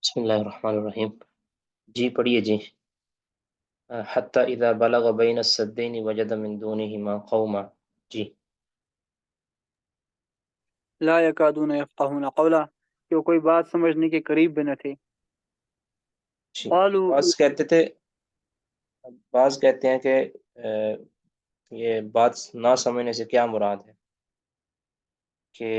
بسم اللہ الرحمن الرحیم۔ جی پڑھیے جی۔ حتی اذا بلغ بین السدین وجد من دونہما قوما۔ جی لا یکادون یفقہون قولا، کہ وہ کوئی بات سمجھنے کے قریب بھی نہ تھے۔ جی قالوا، بعض کہتے ہیں کہ یہ بات نہ سمجھنے سے کیا مراد ہے کہ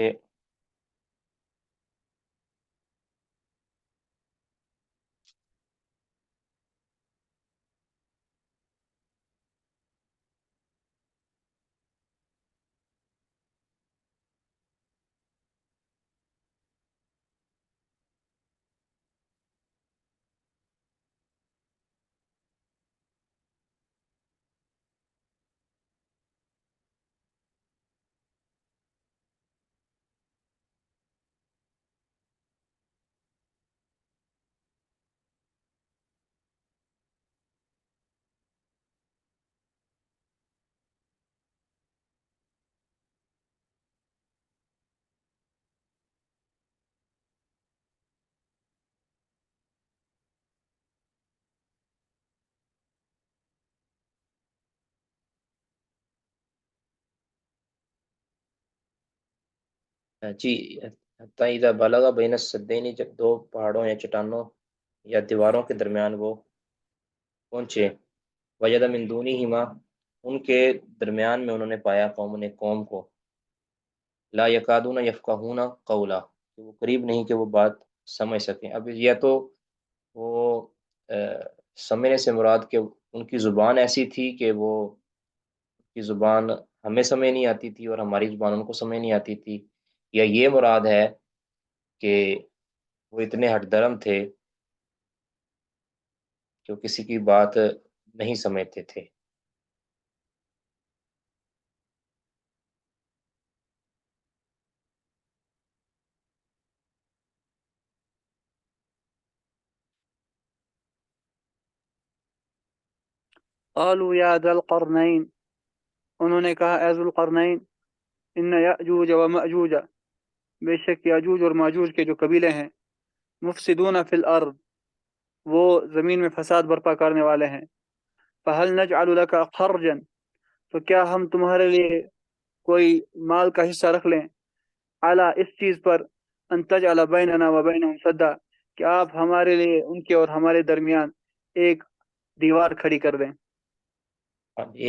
جی حتی اذا بلغ بین السدین، جب دو پہاڑوں یا چٹانوں یا دیواروں کے درمیان وہ پہنچے، وجد من دونہما، ان کے درمیان میں انہوں نے پایا قوم کو، لا یکادون یفقہون قولا، کہ وہ قریب نہیں کہ وہ بات سمجھ سکیں۔ اب یہ تو وہ سمجھنے سے مراد کہ ان کی زبان ایسی تھی کہ وہ کی زبان ہمیں سمجھ نہیں آتی تھی اور ہماری زبان ان کو سمجھ نہیں آتی تھی، یا یہ مراد ہے کہ وہ اتنے ہٹ درم تھے کہ وہ کسی کی بات نہیں سمجھتے تھے۔ قالوا یا ذا القرنین، انہوں نے کہا اے ذو القرنین، ان یأجوج و مأجوج، بے شک یاجوج اور ماجوج کے جو قبیلے ہیں، مفسدون فی الارض، وہ زمین میں فساد برپا کرنے والے ہیں۔ فہل نجعل لک خرجا، تو کیا ہم تمہارے لیے کوئی مال کا حصہ رکھ لیں، اعلیٰ اس چیز پر، ان تجعل بیننا و بینہم سدا، کہ آپ ہمارے لیے ان کے اور ہمارے درمیان ایک دیوار کھڑی کر دیں۔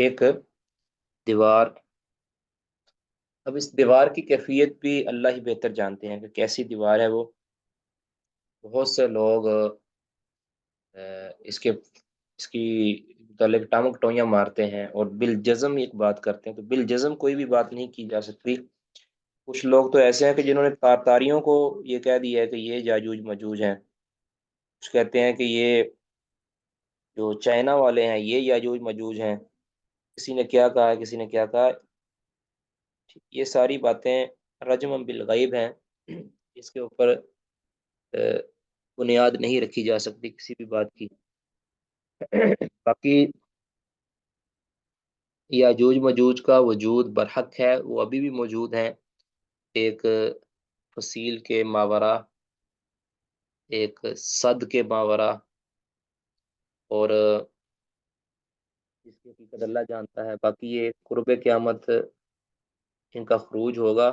ایک دیوار، اب اس دیوار کی کیفیت بھی اللہ ہی بہتر جانتے ہیں کہ کیسی دیوار ہے وہ۔ بہت سے لوگ اس کی متعلق ٹانگ ٹوئیاں مارتے ہیں اور بالجزم ایک بات کرتے ہیں، تو بالجزم کوئی بھی بات نہیں کی جا سکتی۔ کچھ لوگ تو ایسے ہیں کہ جنہوں نے تاتاریوں کو یہ کہہ دیا ہے کہ یہ یاجوج مجوج ہیں، کچھ کہتے ہیں کہ یہ جو چائنا والے ہیں یہ یاجوج مجوج ہیں، کسی نے کیا کہا ہے، کسی نے کیا کہا ہے۔ یہ ساری باتیں رجم بالغیب ہیں، اس کے اوپر بنیاد نہیں رکھی جا سکتی کسی بھی بات کی۔ باقی یاجوج مجوج کا وجود برحق ہے، وہ ابھی بھی موجود ہیں، ایک فصیل کے ماورا، ایک صد کے ماورا، اور جس کی حقیقت اللہ جانتا ہے۔ باقی یہ قرب قیامت ان کا خروج ہوگا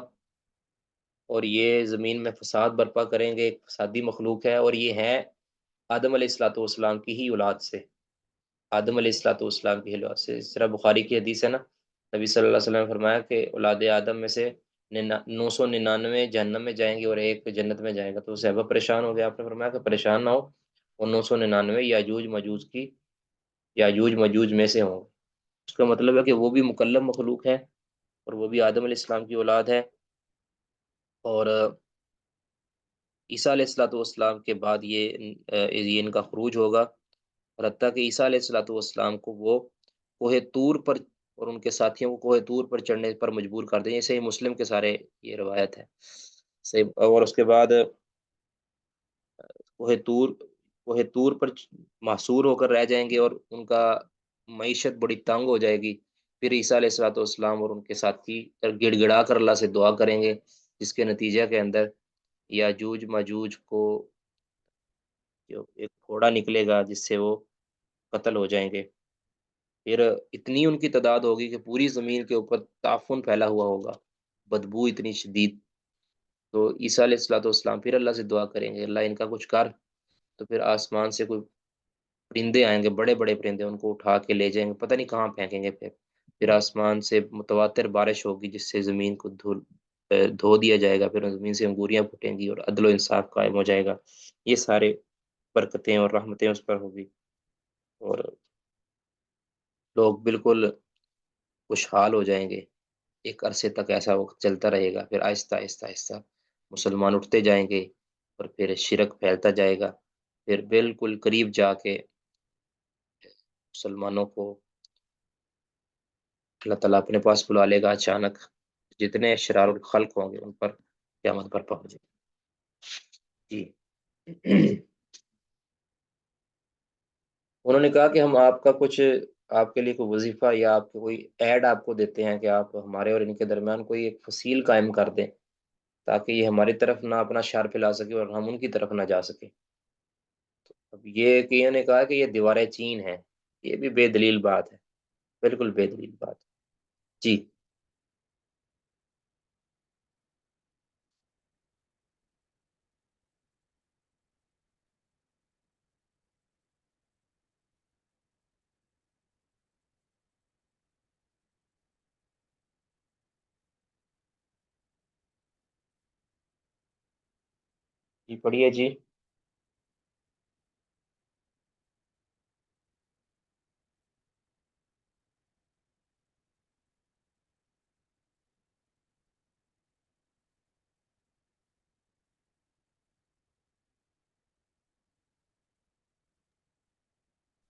اور یہ زمین میں فساد برپا کریں گے، ایک فسادی مخلوق ہے، اور یہ ہیں آدم علیہ الصلوۃ والسلام کی ہی اولاد سے، آدم علیہ الصلوۃ والسلام کی اولاد سے۔ اس طرح بخاری کی حدیث ہے نا، نبی صلی اللہ علیہ وسلم نے فرمایا کہ اولاد آدم میں سے 999 جہنم میں جائیں گے اور ایک جنت میں جائے گا۔ تو صحابہ پریشان ہو گیا، آپ نے فرمایا کہ پریشان نہ ہو، اور 999 یاجوج مجوج میں سے ہوں۔ اس کا مطلب ہے کہ وہ بھی مکلم مخلوق ہے اور وہ بھی آدم علیہ السلام کی اولاد ہے، اور عیسیٰ علیہ الصلوۃ والسلام کے بعد یہ ان کا خروج ہوگا، اور حتیٰ کہ عیسیٰ علیہ الصلوۃ والسلام کو وہ کوہ طور پر اور ان کے ساتھیوں کو کوہ طور پر چڑھنے پر مجبور کر دیں۔ یہ صحیح مسلم کے سارے یہ روایت ہے صحیح۔ اور اس کے بعد کوہ طور پر محصور ہو کر رہ جائیں گے اور ان کا معیشت بڑی تنگ ہو جائے گی۔ پھر عیسیٰ علیہ الصلوۃ والسلام اور ان کے ساتھی گڑ گڑا کر اللہ سے دعا کریں گے، جس کے نتیجہ کے اندر یاجوج ماجوج کو کہ ایک گھوڑا نکلے گا جس سے وہ قتل ہو جائیں گے، پھر اتنی ان کی تعداد ہوگی کہ پوری زمین کے اوپر تعفن پھیلا ہوا ہوگا، بدبو اتنی شدید۔ تو عیسیٰ علیہ الصلوۃ والسلام پھر اللہ سے دعا کریں گے، اللہ ان کا کچھ کر۔ تو پھر آسمان سے کوئی پرندے آئیں گے، بڑے بڑے پرندے، ان کو اٹھا کے لے جائیں گے، پتہ نہیں کہاں پھینکیں گے۔ پھر آسمان سے متواتر بارش ہوگی جس سے زمین کو دھو دیا جائے گا، پھر زمین سے انگوریاں پھوٹیں گی اور عدل و انصاف قائم ہو جائے گا۔ یہ سارے برکتیں اور رحمتیں اس پر ہوگی، اور لوگ بالکل خوشحال ہو جائیں گے۔ ایک عرصے تک ایسا وقت چلتا رہے گا، پھر آہستہ آہستہ آہستہ مسلمان اٹھتے جائیں گے، اور پھر شرک پھیلتا جائے گا، پھر بالکل قریب جا کے مسلمانوں کو اللہ تعالیٰ اپنے پاس بلا لے گا اچانک، جتنے شرار الخلق ہوں گے ان پر قیامت برپا ہو جائے گی۔ جی انہوں نے کہا کہ ہم آپ کا کچھ، آپ کے لیے کوئی وظیفہ یا آپ کو کوئی ایڈ آپ کو دیتے ہیں کہ آپ ہمارے اور ان کے درمیان کوئی ایک فصیل قائم کر دیں، تاکہ یہ ہماری طرف نہ اپنا شر پھیلا سکے اور ہم ان کی طرف نہ جا سکیں۔ اب یہ کہ انہوں نے کہا کہ یہ دیوار چین ہے، یہ بھی بے دلیل بات ہے، بالکل بے دلیل بات۔ جی جی پڑھیے جی۔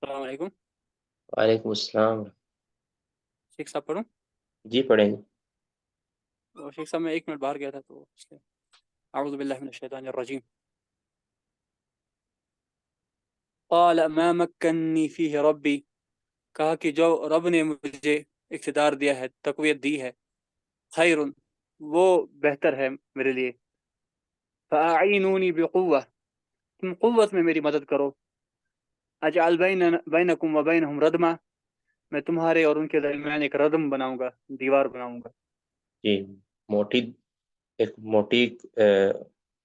السلام علیکم وعلیکم السلام۔ شیخ صاحب، پڑھوں؟ جی پڑھیں گے۔ شیخ صاحب میں 1 منٹ باہر گیا تھا تو اس لیے اعوذ باللہ من الشیطان الرجیم۔ قال ما مکنی فیہ ربی، کہا کہ جو رب نے مجھے اقتدار دیا ہے، تقویت دی ہے، خیر، وہ بہتر ہے میرے لیے، فاعینونی بقوہ، تم قوت میں میری مدد کرو، اجعل بینکم و بینہم ردما، میں تمہارے اور ان کے درمیان ایک ردم بناؤں گا، دیوار بناؤں گا۔ جی موٹی، ایک موٹی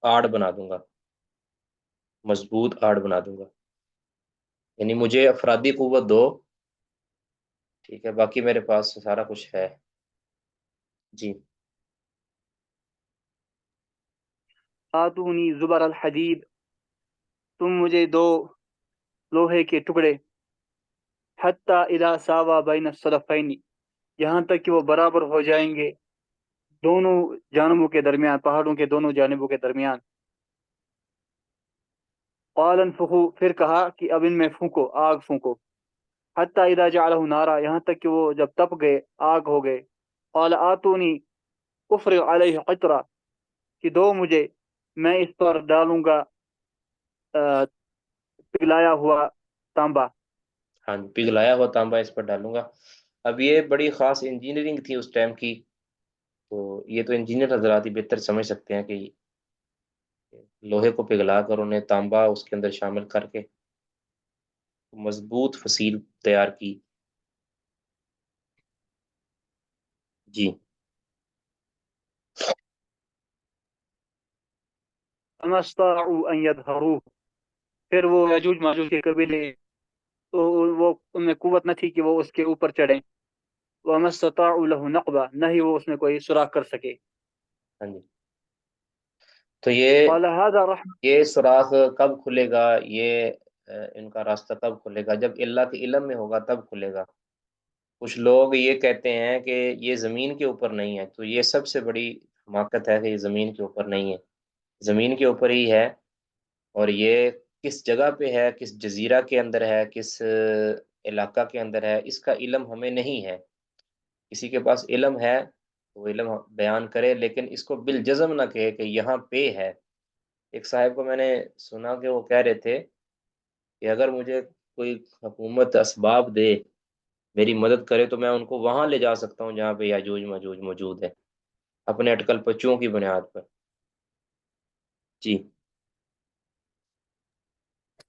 آڑ بنا دوں گا، مضبوط آڑ بنا دوں گا، یعنی مجھے افرادی قوت دو، ٹھیک ہے، باقی میرے پاس سارا کچھ ہے۔ جی آتونی زبر الحدید، تم مجھے دو لوہے کے ٹکڑے، حتی اذا ساوا بین الصدفین، یہاں تک کہ وہ برابر ہو جائیں گے دونوں جانبوں کے درمیان، پہاڑوں کے دونوں جانبوں کے درمیان۔ قال انفخوا، پھر کہا کہ اب ان میں پھونکو، آگ پھونکو، حتی اذا جعلہ نارا، یہاں تک کہ وہ جب تپ گئے، آگ ہو گئے۔ قال آتونی افرغ علیہ قطرہ، کہ دو مجھے، میں اس پر ڈالوں گا پگھلایا ہوا تانبا۔ ہاں جی، پگھلایا ہوا تانبا اس پر ڈالوں گا۔ اب یہ بڑی خاص انجینئرنگ تھی اس ٹائم کی، تو یہ تو انجینئر حضرات ہی بہتر سمجھ سکتے ہیں کہ لوہے کو پگھلا کر انہیں تانبا اس کے اندر شامل کر کے مضبوط فصیل تیار کی۔ جی فما استطاعوا ان يظهروه، پھر وہ یجوج ماجوج کے قبیلے، تو وہ ان میں قوت نہ تھی کہ وہ اس کے اوپر چڑھیں۔ وما استطاعوا له نقبا، نہ ہی وہ اس میں کوئی سوراخ کر سکے۔ ہاں جی، تو یہ قال هذا رحمة، یہ سوراخ کب کھلے گا، یہ ان کا راستہ تب کھلے گا جب اللہ کے علم میں ہوگا، تب کھلے گا۔ کچھ لوگ یہ کہتے ہیں کہ یہ زمین کے اوپر نہیں ہے، تو یہ سب سے بڑی حماقت ہے کہ یہ زمین کے اوپر نہیں ہے، زمین کے اوپر ہی ہے، اور یہ کس جگہ پہ ہے، کس جزیرہ کے اندر ہے، کس علاقہ کے اندر ہے، اس کا علم ہمیں نہیں ہے۔ کسی کے پاس علم ہے تو وہ علم بیان کرے، لیکن اس کو بالجزم نہ کہے کہ یہاں پہ ہے۔ ایک صاحب کو میں نے سنا کہ وہ کہہ رہے تھے کہ اگر مجھے کوئی حکومت اسباب دے، میری مدد کرے، تو میں ان کو وہاں لے جا سکتا ہوں جہاں پہ یاجوج ماجوج موجود ہے، اپنے اٹکل پچوں کی بنیاد پر۔ جی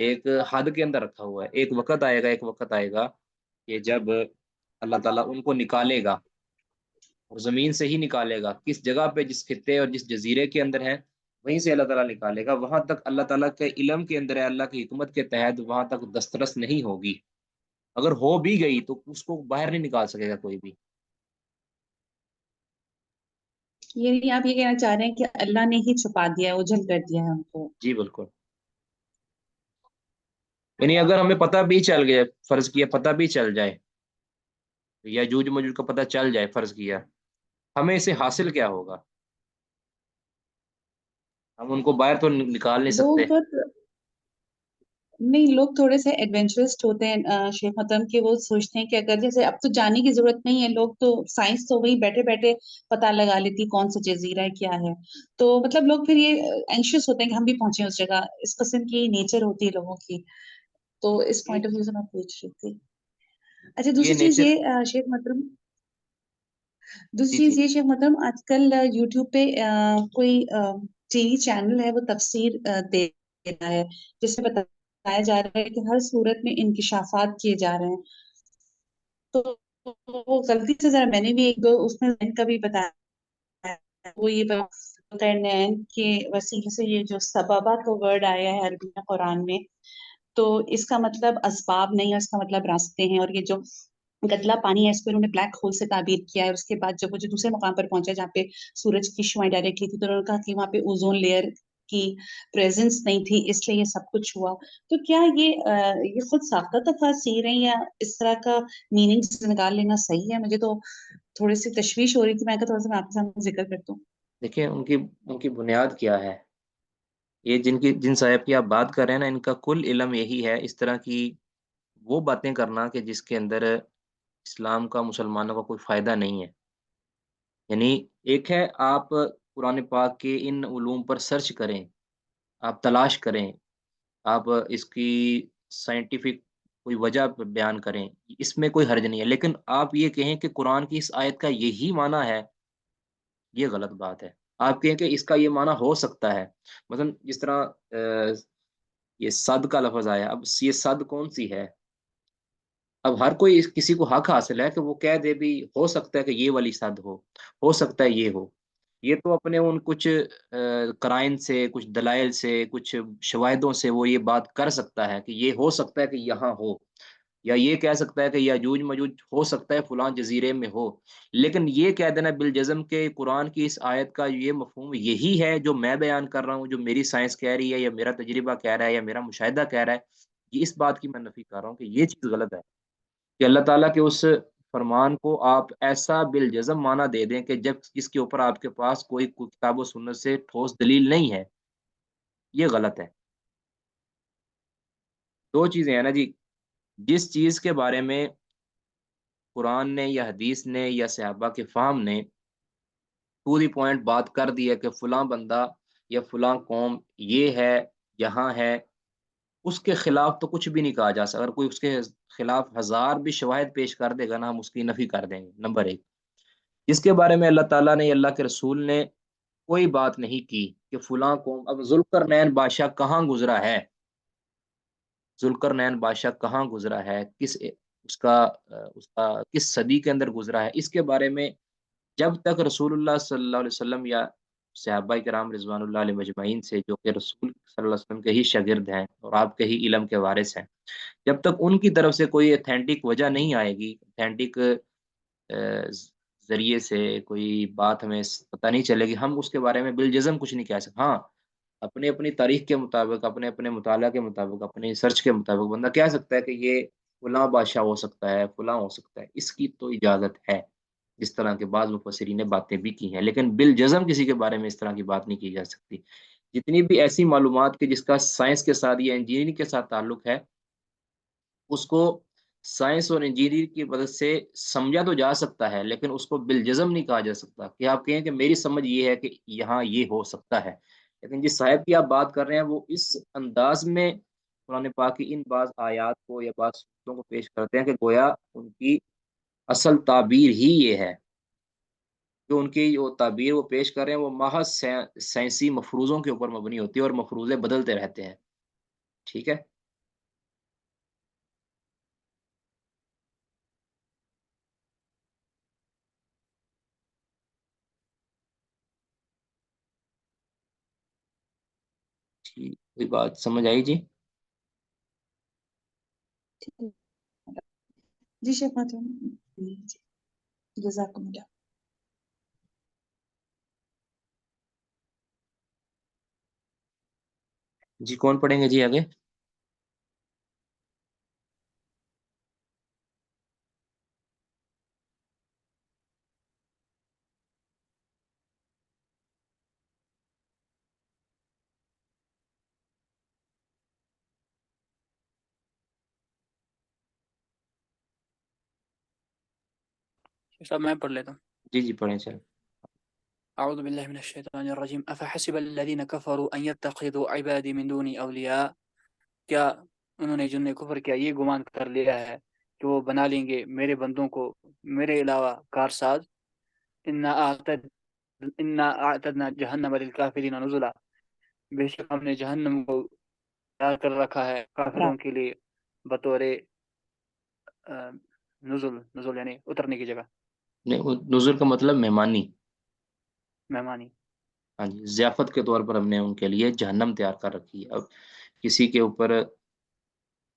ایک حد کے اندر رکھا ہوا ہے. ایک وقت آئے گا کہ جب اللہ تعالیٰ ان کو نکالے گا، اور زمین سے ہی نکالے گا. کس جگہ پہ، جس خطے اور جس جزیرے کے اندر ہے، وہیں سے اللہ تعالیٰ نکالے گا. وہاں تک اللہ تعالیٰ کے علم کے اندر ہے، اللہ کی حکمت کے تحت وہاں تک دسترس نہیں ہوگی. اگر ہو بھی گئی تو اس کو باہر نہیں نکال سکے گا کوئی بھی. یہ آپ یہ کہنا چاہ رہے ہیں کہ اللہ نے ہی چھپا دیا ہے، اوجھل کر دیا ہے ان کو؟ جی بالکل. یعنی اگر ہمیں پتہ بھی چل گیا، فرض کیا پتہ بھی چل جائے، یا جوج مجوج کا پتہ چل جائے، فرض کیا، ہمیں اسے حاصل کیا ہوگا؟ ہم ان کو باہر تو نکال نہیں سکتے. لوگ نہیں، لوگ تھوڑے سے ایڈونچرسٹ ہوتے ہیں شیخ محترم، کہ وہ سوچتے ہیں کہ اگر جیسے اب تو جانے کی ضرورت نہیں ہے، لوگ تو سائنس تو وہی بیٹھے بیٹھے پتہ لگا لیتی کون سا جزیرہ ہے کیا ہے. تو مطلب لوگ پھر یہ اینکشیس ہوتے ہیں کہ ہم بھی پہنچے اس جگہ. اس قسم کی نیچر ہوتی ہے لوگوں کی. تو اس یہ پوائنٹ آف ویو سے میں پوچھ رہی تھی. اچھا، یہ دوسری چیز نیچر. یہ شیخ محترم، دوسری جی چیز جی. یہ شیخ محترم، آج کل یوٹیوب پہ کوئی ٹی وی چینل ہے، وہ تفسیر دے رہا ہے، جس میں بتایا جا رہا ہے کہ ہر صورت میں انکشافات کیے جا رہے ہیں. تو وہ غلطی سے ذرا میں نے بھی ایک دو اس میں کا بھی بتایا ہے. وہ یہ کرنین کے وسیلے سے یہ جو سبابہ کا ورڈ آیا ہے عربی میں قرآن میں، تو اس کا مطلب اسباب نہیں ہے، اس کا مطلب راستے ہیں. اور یہ جو گدلا پانی ہے، اس پہ انہوں نے بلیک ہول سے تعبیر کیا ہے. اس کے بعد جب وہ جو دوسرے مقام پر پہنچا جہاں پہ سورج کی شعاعیں ڈائریکٹلی تھی، تو انہوں نے کہا کہ وہاں پہ اوزون لیئر کی پریزنس نہیں تھی، اس لیے یہ سب کچھ ہوا. تو کیا یہ خود ساختہ تفاسیر ہیں، یا اس طرح کا میننگ نکال لینا صحیح ہے؟ مجھے تو تھوڑی سی تشویش ہو رہی تھی، میں کہا تھوڑا سا میں آپ کے سامنے ذکر کرتا ہوں. دیکھیں ان کی بنیاد کیا ہے. یہ جن صاحب کی آپ بات کر رہے ہیں نا، ان کا کل علم یہی ہے، اس طرح کی وہ باتیں کرنا کہ جس کے اندر اسلام کا، مسلمانوں کا کوئی فائدہ نہیں ہے. یعنی ایک ہے آپ قرآن پاک کے ان علوم پر سرچ کریں، آپ تلاش کریں، آپ اس کی سائنٹیفک کوئی وجہ بیان کریں، اس میں کوئی حرج نہیں ہے. لیکن آپ یہ کہیں کہ قرآن کی اس آیت کا یہی معنی ہے، یہ غلط بات ہے. آپ کہیں کہ اس کا یہ معنی ہو سکتا ہے. مثلا جس طرح یہ صد کا لفظ آیا، اب یہ صد کون سی ہے؟ اب ہر کوئی کسی کو حق حاصل ہے کہ وہ کہہ دے بھی ہو سکتا ہے کہ یہ والی صد ہو سکتا ہے یہ ہو. یہ تو اپنے ان کچھ قرائن سے، کچھ دلائل سے، کچھ شواہدوں سے وہ یہ بات کر سکتا ہے کہ یہ ہو سکتا ہے کہ یہاں ہو، یا یہ کہہ سکتا ہے کہ یاجوج مجوج ہو سکتا ہے فلاں جزیرے میں ہو. لیکن یہ کہہ دینا بالجزم کہ قرآن کی اس آیت کا یہ مفہوم یہی ہے جو میں بیان کر رہا ہوں، جو میری سائنس کہہ رہی ہے، یا میرا تجربہ کہہ رہا ہے، یا میرا مشاہدہ کہہ رہا ہے، یہ اس بات کی میں نفی کر رہا ہوں کہ یہ چیز غلط ہے. کہ اللہ تعالیٰ کے اس فرمان کو آپ ایسا بالجزم معنی دے دیں کہ جس کے اوپر آپ کے پاس کوئی کتاب و سنت سے ٹھوس دلیل نہیں ہے، یہ غلط ہے. دو چیزیں ہیں نا جی. جس چیز کے بارے میں قرآن نے یا حدیث نے یا صحابہ کے فہم نے ٹو دی پوائنٹ بات کر دی ہے کہ فلاں بندہ یا فلاں قوم یہ ہے، یہاں ہے، اس کے خلاف تو کچھ بھی نہیں کہا جا سکتا. اگر کوئی اس کے خلاف ہزار بھی شواہد پیش کر دے گا نا، ہم اس کی نفی کر دیں گے. نمبر ایک، جس کے بارے میں اللہ تعالیٰ نے، اللہ کے رسول نے کوئی بات نہیں کی کہ فلاں قوم. اب ذوالقرنین بادشاہ کہاں گزرا ہے؟ ذوالقرنین بادشاہ کہاں گزرا ہے؟ اس کا کس صدی کے اندر گزرا ہے؟ اس کے بارے میں جب تک رسول اللہ صلی اللہ علیہ وسلم یا صحابہ کرام رضوان اللہ علیہ مجمعین سے، جو کہ رسول صلی اللہ علیہ وسلم کے ہی شاگرد ہیں اور آپ کے ہی علم کے وارث ہیں، جب تک ان کی طرف سے کوئی اتھینٹک وجہ نہیں آئے گی، اتھینٹک ذریعے سے کوئی بات ہمیں پتہ نہیں چلے گی، ہم اس کے بارے میں بالجزم کچھ نہیں کہہ سکتے. ہاں، اپنی اپنی تاریخ کے مطابق، اپنے اپنے مطالعہ کے مطابق، اپنی سرچ کے مطابق بندہ کہہ سکتا ہے کہ یہ فلاں بادشاہ ہو سکتا ہے، فلاں ہو سکتا ہے. اس کی تو اجازت ہے، اس طرح کے بعض مفسرین نے باتیں بھی کی ہیں. لیکن بالجزم کسی کے بارے میں اس طرح کی بات نہیں کی جا سکتی. جتنی بھی ایسی معلومات کہ جس کا سائنس کے ساتھ یا انجینئرنگ کے ساتھ تعلق ہے، اس کو سائنس اور انجینئرنگ کی مدد سے سمجھا تو جا سکتا ہے، لیکن اس کو بالجزم نہیں کہا جا سکتا کہ آپ کہیں کہ میری سمجھ یہ ہے کہ یہاں یہ ہو سکتا ہے. لیکن جس صاحب کی آپ بات کر رہے ہیں، وہ اس انداز میں قرآن پاک کی ان بعض آیات کو یا بعض صورتوں کو پیش کرتے ہیں کہ گویا ان کی اصل تعبیر ہی یہ ہے. جو ان کی جو تعبیر وہ پیش کر رہے ہیں، وہ محض سائنسی مفروضوں کے اوپر مبنی ہوتی ہے، اور مفروضے بدلتے رہتے ہیں. ٹھیک ہے. ٹھیک، کوئی بات سمجھ آئی جی؟ جی شیخ ماتم، جزاکم اللہ. جی کون پڑھیں گے جی آگے؟ صاحب میں پڑھ لیتا ہوں. جی جی پڑھیں چل. اعوذ باللہ من الشیطان الرجیم. افحسب الذین کفروا ان يتخذوا عبادی من دونی اولیاء، کیا انہوں نے جن نے کفر کیا یہ گمان کر لیا ہے کہ وہ بنا لیں گے میرے بندوں کو میرے علاوہ کارساز. انا اعتدنا جہنم للکافرین نزلا، بے شک ہم نے جہنم کو تیار کر رکھا ہے کافروں کے لیے بطور نزل یعنی اترنے کی جگہ، نہیں، نزول کا مطلب مہمانی. مہمانی. ہاں جی، ضیافت کے طور پر ہم نے ان کے لیے جہنم تیار کر رکھی ہے. اب کسی کے اوپر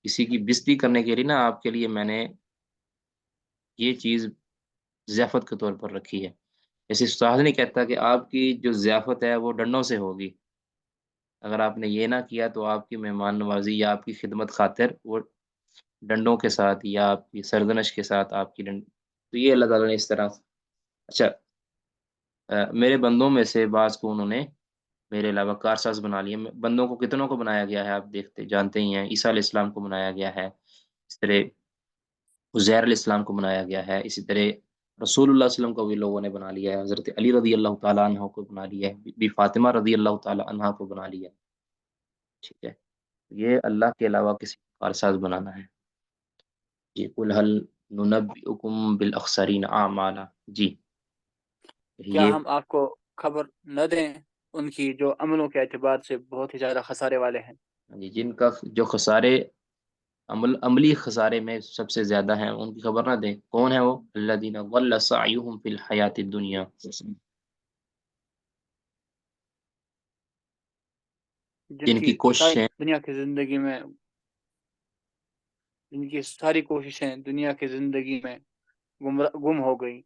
کسی کی بےزتی کرنے کے لیے نا آپ کے لیے میں نے یہ چیز ضیافت کے طور پر رکھی ہے. جیسے استاد نہیں کہتا کہ آپ کی جو ضیافت ہے وہ ڈنڈوں سے ہوگی، اگر آپ نے یہ نہ کیا تو آپ کی مہمان نوازی یا آپ کی خدمت خاطر وہ ڈنڈوں کے ساتھ یا آپ کی سرزنش کے ساتھ آپ کی تو یہ اللہ تعالیٰ نے اس طرح. اچھا، میرے بندوں میں سے بعض کو انہوں نے میرے علاوہ کارساز بنا لیے. بندوں کو کتنوں کو بنایا گیا ہے آپ دیکھتے جانتے ہی ہیں. عیسیٰ علیہ السلام کو بنایا گیا ہے، اس طرح عزیر علیہ السلام کو بنایا گیا ہے، اسی طرح رسول اللہ علیہ وسلم کو بھی لوگوں نے بنا لیا ہے. حضرت علی رضی اللہ تعالیٰ عنہ کو بنا لیا ہے، بی فاطمہ رضی اللہ تعالیٰ عنہ کو بنا لیا ہے. ٹھیک ہے، یہ اللہ کے علاوہ کسی کو کارساز بنانا ہے. جی قل هل ننبئکم بالاخسرین اعمالا. جی کیا یہ ہم آپ کو خبر نہ دیں ان کی جو عملوں کے اعتبار سے بہت ہی زیادہ خسارے والے ہیں. جی جن کا جو خسارے عملی خسارے میں سب سے زیادہ ہیں ان کی خبر نہ دیں. کون ہے وہ؟ الذین ضل سعیہم فی الحیات الدنیا، جن جن کی کی کوششیں دنیا کی زندگی میں جن کی ساری کوششیں دنیا کی زندگی میں گم ہو گئی.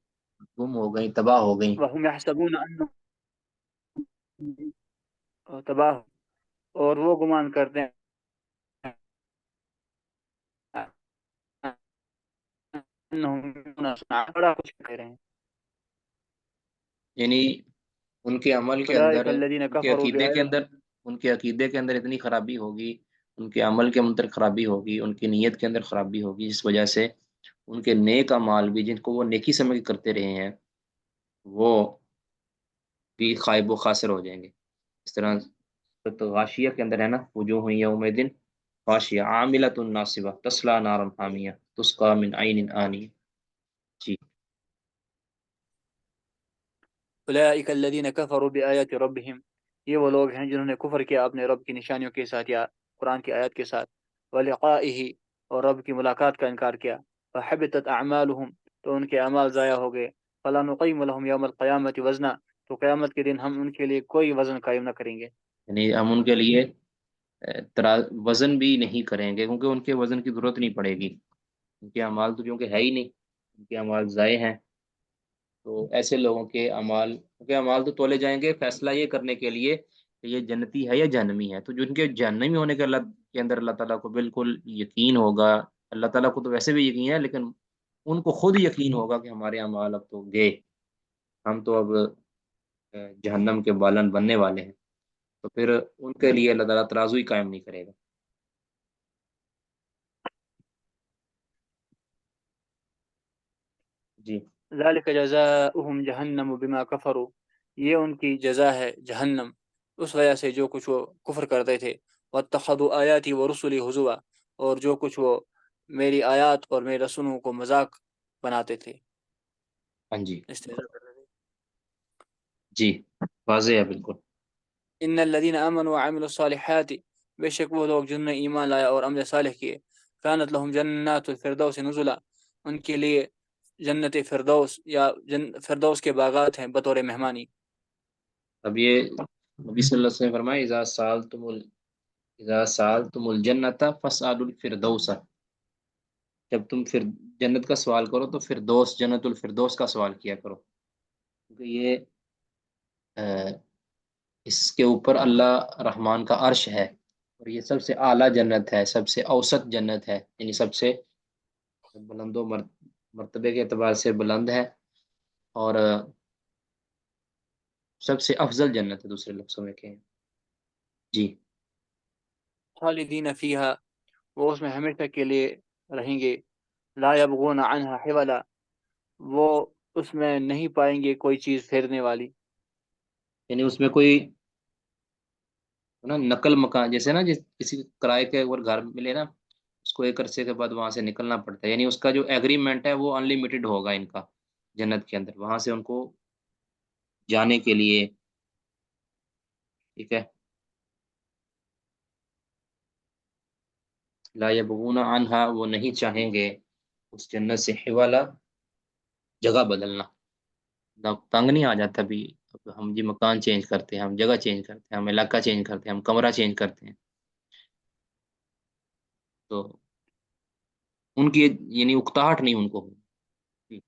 گم ہو گئیں، تباہ ہو گئیں. وهم يحسبون انهم تباہ، اور وہ گمان کرتے ہیں بڑا کچھ کہہ رہے ہیں. یعنی ان کے عمل کے اندر، اولئک الذین ان کے کفروا عقیدے کے بآیات. اندر، ان کے عقیدے کے اندر اتنی خرابی ہوگی، ان کے عمل کے اندر خرابی ہوگی، ان کی نیت کے اندر خرابی ہوگی، جس وجہ سے ان کے نیک اعمال بھی جن کو وہ نیکی سمجھ کے کرتے رہے ہیں وہ بھی خائب و خاسر ہو جائیں گے. اس طرح تو غاشیہ کے اندر ہے نا، وجوہ یومئذ غاشیہ عاملۃ ناصبہ تصلی نارا حامیہ تسقی من عین آنیہ. جی اولئک الذین کفروا بآیات ربہم، یہ وہ لوگ ہیں جنہوں نے کفر کیا اپنے رب کی نشانیوں کے ساتھ یا قرآن کی آیات کے ساتھ. ولقائہ، اور رب کی ملاقات کا انکار کیا. فحبطت اعمالہم، تو ان کے اعمال ضائع ہو گئے. فلا نقیم لهم یوم القیامۃ وزنا، تو قیامت کے دن ہم ان کے لیے کوئی وزن قائم نہ کریں گے. یعنی ہم ان کے لیے وزن بھی نہیں کریں گے، کیونکہ ان کے وزن کی ضرورت نہیں پڑے گی. ان کے اعمال تو کیونکہ ہے ہی نہیں، ان کے اعمال ضائع ہیں. تو ایسے لوگوں کے اعمال، کیونکہ اعمال تو تولے جائیں گے فیصلہ یہ کرنے کے لیے کہ یہ جنتی ہے یا جہنمی ہے. تو جن کے جہنمی ہونے کے اللہ کے اندر اللہ تعالیٰ کو بالکل یقین ہوگا. اللہ تعالیٰ کو تو ویسے بھی یقین ہے، لیکن ان کو خود یقین ہوگا کہ ہمارے اعمال اب تو گئے، ہم تو اب جہنم کے بالن بننے والے ہیں. تو پھر ان کے لیے اللہ تعالیٰ ترازو ہی قائم نہیں کرے گا. جی ذالک جزاؤہم جہنم بما کفروا، یہ ان کی جزا ہے جہنم اس وجہ سے جو کچھ وہ کفر کرتے تھے. واتخذوا آیاتی ورسلی ہزوا، اور جو کچھ وہ میری آیات اور میرے رسولوں کو مذاق بناتے تھے، ہاں جی استہزاء کرتے تھے. جی واضح ہے بالکل. ان الذين امنوا وعملوا الصالحات، بے شک وہ لوگ جنہوں نے ایمان لایا اور عمل صالح کیے. كانت لهم جنات الفردوس نزلا، ان کے لیے جنت فردوس یا فردوس کے باغات ہیں بطور مہمانی. اب یہ نبی صلی اللہ علیہ وسلم فرمائے اذا سالتم اذا سألتم الجنت فاسألوا الفردوس، جب تم پھر جنت کا سوال کرو تو فردوس، جنت الفردوس کا سوال کیا کرو، کیونکہ یہ اس کے اوپر اللہ رحمان کا عرش ہے، اور یہ سب سے اعلیٰ جنت ہے، سب سے اوسط جنت ہے، یعنی سب سے بلند و مرتبے کے اعتبار سے بلند ہے، اور سب سے افضل جنت ہے دوسرے لفظوں میں کہیں۔ جی خالدین فیہا، وہ اس میں ہمیشہ کے لیے رہیں گے، لا یبغون عنہا حولا، وہ اس میں نہیں پائیں گے کوئی چیز پھیرنے والی۔ یعنی اس میں کوئی نا نقل مکان، جیسے نا جس کسی کرائے کے اوپر گھر ملے نا، اس کو ایک عرصے کے بعد وہاں سے نکلنا پڑتا ہے، یعنی اس کا جو ایگریمنٹ ہے وہ ان لمیٹڈ ہوگا ان کا جنت کے اندر، وہاں سے ان کو جانے کے لیے، ٹھیک ہے۔ لا یبغون عنہا، وہ نہیں چاہیں گے اس جنت سے حوالا، جگہ بدلنا، تنگ نہیں آ جاتا بھی اب ہم جی مکان چینج کرتے ہیں، ہم جگہ چینج کرتے ہیں، ہم علاقہ چینج کرتے ہیں، ہم کمرہ چینج کرتے ہیں، تو ان کی یعنی اکتاہٹ نہیں ان کو ہوگی۔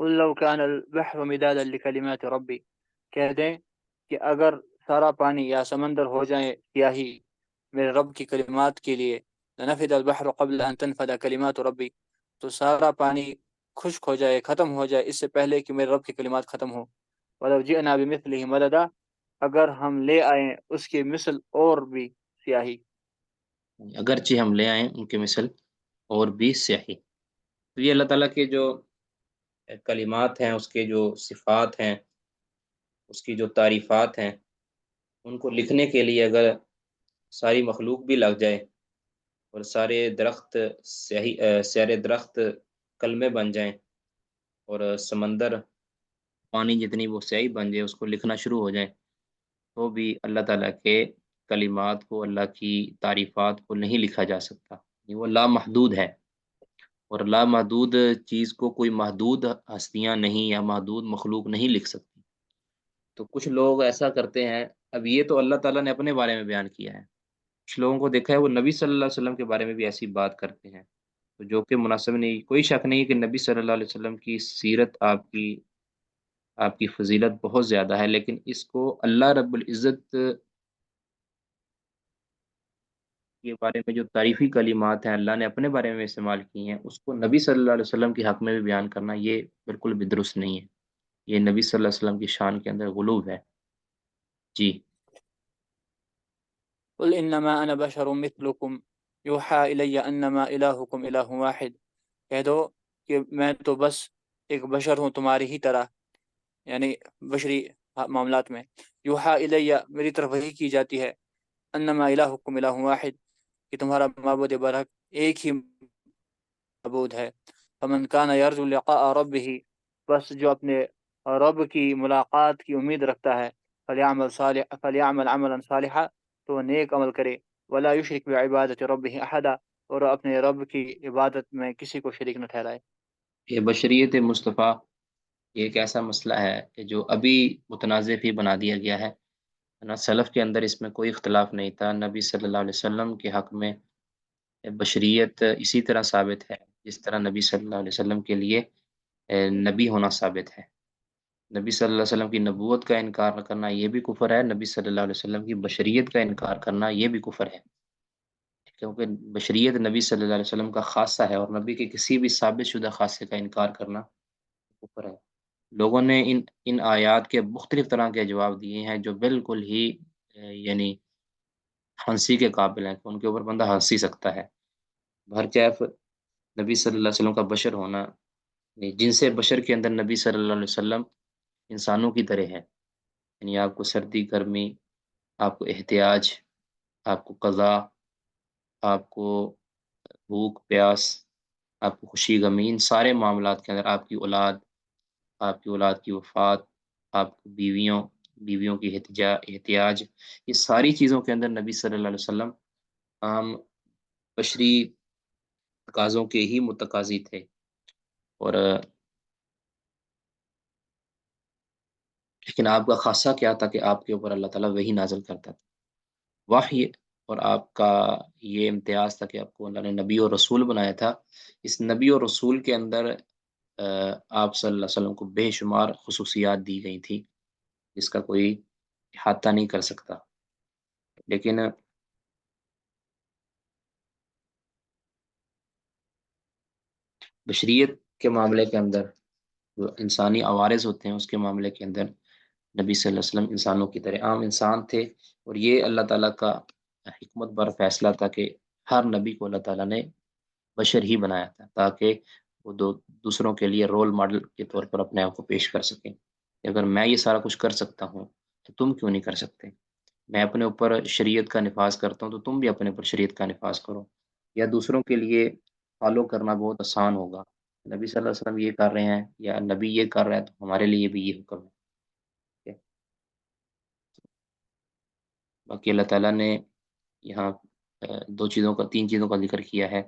قل لو كان البحر مدادا لكلمات ربی، کہہ دیں کہ اگر سارا پانی یا سمندر ہو جائے سیاہی میرے رب کی کلمات کے لیے، لنفد البحر قبل ان تنفد کلمات ربی، تو سارا پانی خشک ہو جائے، ختم ہو جائے اس سے پہلے کہ میرے رب کی کلمات ختم ہو۔ ولو جئنا بمثله مددا، اگر ہم لے آئیں اس کے مثل اور بھی سیاہی۔ اگرچہ ہم لے آئیں ان کے مثل اور بھی صحیح، تو یہ اللہ تعالیٰ کے جو کلمات ہیں، اس کے جو صفات ہیں، اس کی جو تعریفات ہیں، ان کو لکھنے کے لیے اگر ساری مخلوق بھی لگ جائے اور سارے درخت سارے درخت کلمے بن جائیں، اور سمندر پانی جتنی وہ سیاہی بن جائے، اس کو لکھنا شروع ہو جائے، تو بھی اللہ تعالیٰ کے کلمات کو، اللہ کی تعریفات کو نہیں لکھا جا سکتا، یہ وہ لامحدود ہے، اور لامحدود چیز کو کوئی محدود ہستیاں نہیں یا محدود مخلوق نہیں لکھ سکتی۔ تو کچھ لوگ ایسا کرتے ہیں، اب یہ تو اللہ تعالیٰ نے اپنے بارے میں بیان کیا ہے، کچھ لوگوں کو دیکھا ہے وہ نبی صلی اللہ علیہ وسلم کے بارے میں بھی ایسی بات کرتے ہیں، تو جو کہ مناسب نہیں، کوئی شک نہیں کہ نبی صلی اللہ علیہ وسلم کی سیرت، آپ کی فضیلت بہت زیادہ ہے، لیکن اس کو اللہ رب العزت کے بارے میں جو تعریفی کلمات ہیں اللہ نے اپنے بارے میں استعمال کی ہیں، اس کو نبی صلی اللہ علیہ وسلم کے حق میں بھی بیان کرنا یہ بالکل بھی درست نہیں ہے، یہ نبی صلی اللہ علیہ وسلم کی شان کے اندر غلو ہے۔ جی قل انما انا بشر مثلكم يوحى الي انما الهكم اله واحد، کہہ دو کہ میں تو بس ایک بشر ہوں تمہاری ہی طرح، یعنی بشری معاملات میں، یوحا الیہ میری طرف وحی کی جاتی ہے، انما الہکم الہ واحد کہ تمہارا معبود برحق ایک ہی معبود ہے، فمن کان یرجو لقاء ربہ، بس جو اپنے رب کی ملاقات کی امید رکھتا ہے، فلیعمل عملا صالحا، تو وہ نیک عمل کرے، ولا یشرک بعبادت ربہ احدا، اور اپنے رب کی عبادت میں کسی کو شریک نہ ٹھہرائے۔ یہ بشریت مصطفیٰ یہ ایک ایسا مسئلہ ہے کہ جو ابھی متنازع بھی بنا دیا گیا ہے نا، سلف کے اندر اس میں کوئی اختلاف نہیں تھا، نبی صلی اللہ علیہ وسلم کے حق میں بشریت اسی طرح ثابت ہے جس طرح نبی صلی اللہ علیہ وسلم کے لیے نبی ہونا ثابت ہے، نبی صلی اللہ علیہ وسلم کی نبوت کا انکار کرنا یہ بھی کفر ہے، نبی صلی اللہ علیہ وسلم کی بشریت کا انکار کرنا یہ بھی کفر ہے، کیونکہ بشریت نبی صلی اللہ علیہ وسلم کا خاصہ ہے، اور نبی کے کسی بھی ثابت شدہ خاصے کا انکار کرنا کفر ہے۔ لوگوں نے ان آیات کے مختلف طرح کے جواب دیے ہیں جو بالکل ہی یعنی ہنسی کے قابل ہیں، کہ ان کے اوپر بندہ ہنس ہی سکتا ہے۔ بہرکیف نبی صلی اللہ علیہ وسلم کا بشر ہونا، جن سے بشر کے اندر نبی صلی اللہ علیہ وسلم انسانوں کی طرح ہے، یعنی آپ کو سردی گرمی، آپ کو احتیاج، آپ کو قضا، آپ کو بھوک پیاس، آپ کو خوشی غمی، ان سارے معاملات کے اندر آپ کی اولاد کی وفات، آپ کی بیویوں کی احتیاج، یہ ساری چیزوں کے اندر نبی صلی اللہ علیہ وسلم عام بشری تقاضوں کے ہی متقاضی تھے، اور لیکن آپ کا خاصہ کیا تھا کہ آپ کے اوپر اللہ تعالیٰ وہی نازل کرتا تھا۔ وحی اور آپ کا یہ امتیاز تھا کہ آپ کو اللہ نے نبی اور رسول بنایا تھا، اس نبی اور رسول کے اندر آپ صلی اللہ علیہ وسلم کو بے شمار خصوصیات دی گئی تھی جس کا کوئی احاطہ نہیں کر سکتا، لیکن بشریت کے معاملے کے اندر جو انسانی عوارض ہوتے ہیں اس کے معاملے کے اندر نبی صلی اللہ علیہ وسلم انسانوں کی طرح عام انسان تھے، اور یہ اللہ تعالیٰ کا حکمت بر فیصلہ تھا کہ ہر نبی کو اللہ تعالیٰ نے بشر ہی بنایا تھا تاکہ وہ دوسروں کے لیے رول ماڈل کے طور پر اپنے آپ کو پیش کر سکیں کہ اگر میں یہ سارا کچھ کر سکتا ہوں تو تم کیوں نہیں کر سکتے، میں اپنے اوپر شریعت کا نفاذ کرتا ہوں تو تم بھی اپنے اوپر شریعت کا نفاذ کرو، یا دوسروں کے لیے فالو کرنا بہت آسان ہوگا، نبی صلی اللہ علیہ وسلم یہ کر رہے ہیں یا نبی یہ کر رہا ہے تو ہمارے لیے بھی یہ حکم ہے۔ باقی اللہ تعالیٰ نے یہاں تین چیزوں کا ذکر کیا ہے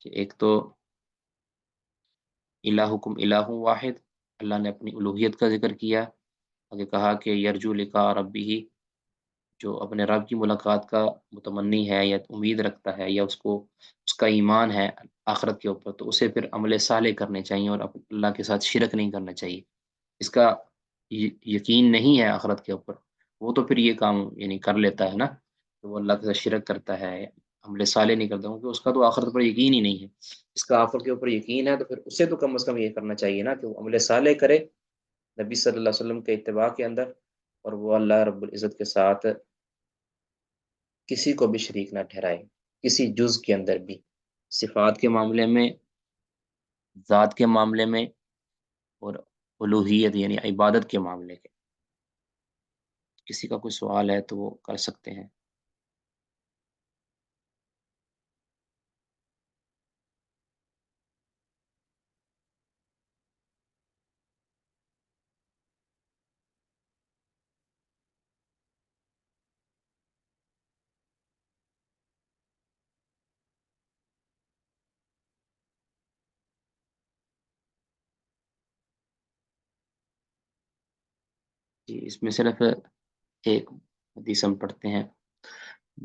کہ ایک تو الہکم الہ واحد، اللہ نے اپنی الوہیت کا ذکر کیا، آگے کہا کہ یرجو لقاء ربہ، جو اپنے رب کی ملاقات کا متمنی ہے یا امید رکھتا ہے یا اس کا ایمان ہے آخرت کے اوپر، تو اسے پھر عمل صالح کرنے چاہیے اور اللہ کے ساتھ شرک نہیں کرنا چاہیے، اس کا یقین نہیں ہے آخرت کے اوپر وہ تو پھر یہ کام یعنی کر لیتا ہے نا، تو وہ اللہ کے ساتھ شرک کرتا ہے، عمل صالح نہیں کرتا کیونکہ اس کا تو آخرت پر یقین ہی نہیں ہے، اس کا آخرت کے اوپر یقین ہے تو پھر اسے تو کم از کم یہ کرنا چاہیے نا کہ وہ عمل صالح کرے نبی صلی اللہ علیہ وسلم کے اتباع کے اندر، اور وہ اللہ رب العزت کے ساتھ کسی کو بھی شریک نہ ٹھہرائے، کسی جز کے اندر بھی، صفات کے معاملے میں، ذات کے معاملے میں، اور الوہیت یعنی عبادت کے معاملے کے۔ کسی کا کوئی سوال ہے تو وہ کر سکتے ہیں۔ جی اس میں صرف ایک حدیث ہم پڑھتے ہیں،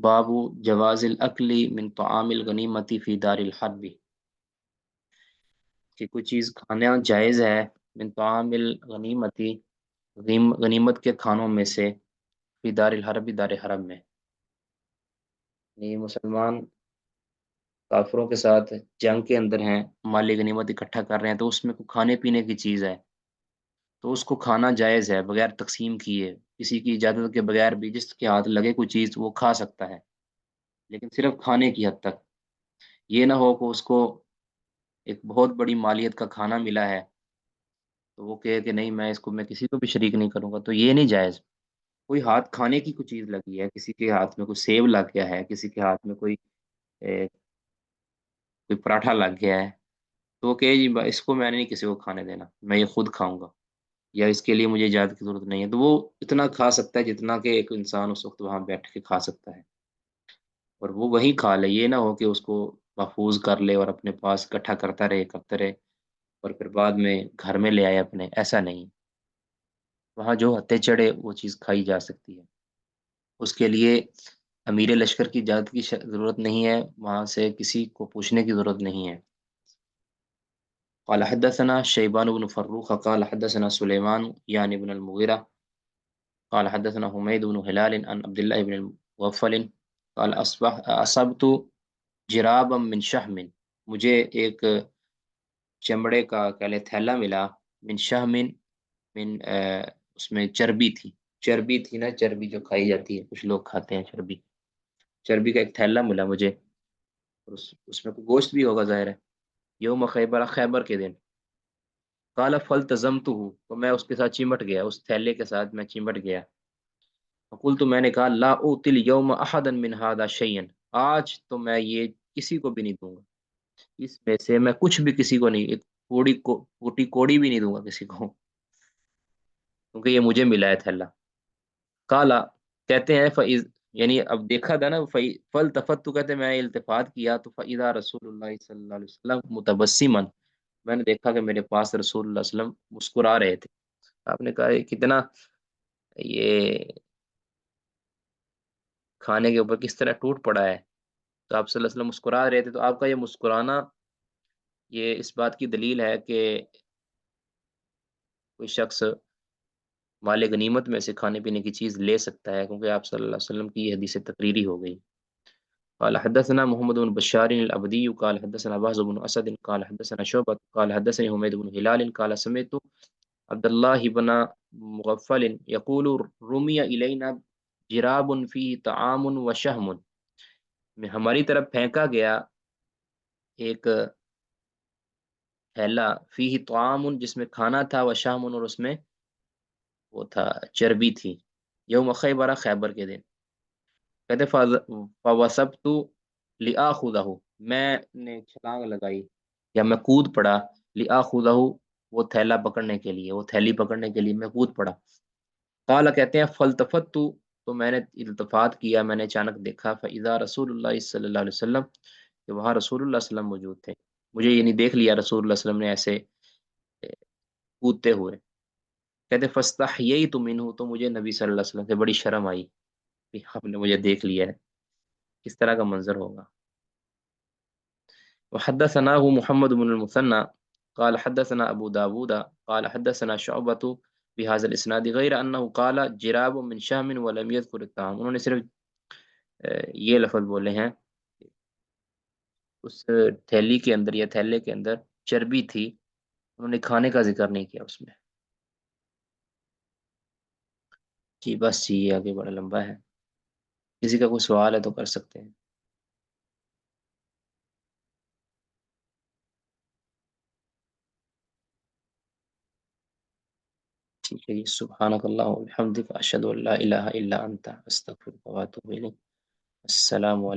باب جواز الاکل من طعام الغنیمت فی دار الحرب، کہ کوئی چیز کھانا جائز ہے من طعام الغنیمت، غنیمت کے کھانوں میں سے، فی دار الحرب، دار حرب میں، یعنی مسلمان کافروں کے ساتھ جنگ کے اندر ہیں، مال غنیمت اکٹھا کر رہے ہیں تو اس میں کوئی کھانے پینے کی چیز ہے تو اس کو کھانا جائز ہے بغیر تقسیم کیے، کسی کی اجازت کے بغیر بھی جس کے ہاتھ لگے کوئی چیز وہ کھا سکتا ہے، لیکن صرف کھانے کی حد تک، یہ نہ ہو کہ اس کو ایک بہت بڑی مالیت کا کھانا ملا ہے تو وہ کہے کہ نہیں میں کسی کو بھی شریک نہیں کروں گا، تو یہ نہیں جائز۔ کوئی ہاتھ کھانے کی کوئی چیز لگی ہے، کسی کے ہاتھ میں کوئی سیب لگ گیا ہے، کسی کے ہاتھ میں کوئی پراٹھا لگ گیا ہے تو وہ کہے جی اس کو میں نے نہیں کسی کو کھانے دینا، میں یہ خود کھاؤں گا، یا اس کے لیے مجھے اجازت کی ضرورت نہیں ہے، تو وہ اتنا کھا سکتا ہے جتنا کہ ایک انسان اس وقت وہاں بیٹھ کے کھا سکتا ہے، اور وہ وہی کھا لے، یہ نہ ہو کہ اس کو محفوظ کر لے اور اپنے پاس اکٹھا کرتا رہے اور پھر بعد میں گھر میں لے آئے اپنے، ایسا نہیں، وہاں جو ہتھے چڑھے وہ چیز کھائی جا سکتی ہے، اس کے لیے امیر لشکر کی اجازت کی ضرورت نہیں ہے، وہاں سے کسی کو پوچھنے کی ضرورت نہیں ہے۔ قال حدثنا شيبان بن فروخ قال حدثنا سليمان يعني بن المغيرة قال حدثنا حميد بن هلال عن عبد الله بن المغفل قال أصبت جرابا من شحم، مجھے ایک چمڑے کا کہہ لے تھیلا ملا، من شحم، من اس میں چربی تھی نا، چربی جو کھائی جاتی ہے، کچھ لوگ کھاتے ہیں چربی، چربی کا ایک تھیلا ملا مجھے، اور اس میں کوئی گوشت بھی ہوگا ظاہر ہے، یوم خیبر کے دن، قال فلتزمته، تو میں اس کے ساتھ چمٹ گیا، اس تھیلے کے ساتھ میں چمٹ گیا، فقلت، تو میں نے کہا لا اوتی اليوم احدا من هذا شيئا، آج تو میں یہ کسی کو بھی نہیں دوں گا، اس میں سے میں کچھ بھی کسی کو نہیں، ایک پوٹی کوڑی بھی نہیں دوں گا کسی کو، کیونکہ یہ مجھے ملا ہے تھیلا۔ کالا، کہتے ہیں فیض، یعنی اب دیکھا تھا نا، فلتفت، تو کہتے ہیں میں التفات کیا تو فاذا رسول اللہ صلی اللہ علیہ وسلم متبسما، میں نے دیکھا کہ میرے پاس رسول اللہ صلی اللہ علیہ وسلم مسکرا رہے تھے۔ آپ نے کہا یہ کتنا یہ کھانے کے اوپر کس طرح ٹوٹ پڑا ہے، تو آپ صلی اللہ علیہ وسلم مسکرا رہے تھے، تو آپ کا یہ مسکرانا یہ اس بات کی دلیل ہے کہ کوئی شخص مال غنیمت میں سے کھانے پینے کی چیز لے سکتا ہے، کیونکہ آپ صلی اللہ علیہ وسلم کی یہ حدیث تقریری ہو گئی۔ قال حدثنا محمد بن بشار العبدي قال حدثنا باز بن اسد قال حدثنا شعبة قال حدثني حميد بن هلال قال سمعت عبد الله بن مغفل يقول رمي الينا جراب فيه طعام وشهم، میں ہماری طرف پھینکا گیا ایک تھیلا فيه طعام جس میں کھانا تھا، وشهم اور اس میں وہ تھا چربی تھی، یوم خیبر خیبر کے دن، کہتے فوسبت لآخذہ، میں نے چھلانگ لگائی یا میں کود پڑا، لآخذہ وہ تھیلا پکڑنے کے لیے، وہ تھیلی پکڑنے کے لیے میں کود پڑا۔ قال کہتے ہیں فلتفت تو میں نے التفات کیا، میں نے اچانک دیکھا فاذا رسول اللہ صلی اللہ علیہ وسلم کہ وہاں رسول اللہ صلی اللہ علیہ وسلم موجود تھے، مجھے یعنی دیکھ لیا رسول اللہ صلی اللہ علیہ وسلم نے ایسے کودتے ہوئے، کہتے فاستحییت منہ، تو مجھے نبی صلی اللہ علیہ وسلم سے بڑی شرم آئی کہ آپ نے مجھے دیکھ لیا ہے، کس طرح کا منظر ہوگا۔ وحدثناه محمد بن المثنى قال حدثنا ابو داود قال حدثنا شعبة بهذا الاسناد غير انه قال جراب من شام ولم يذكر الطعام، انہوں نے صرف یہ لفظ بولے ہیں، اس تھیلی کے اندر یا تھیلے کے اندر چربی تھی، انہوں نے کھانے کا ذکر نہیں کیا اس میں۔ جی بس یہ آگے بڑا لمبا ہے، کسی کا کوئی سوال ہے تو کر سکتے ہیں۔ ٹھیک ہے جی، سبحانک اللہ و بحمدک اشہد ان لا الہ الا انت استغفرک و اتوب الیک۔ السلام علیکم۔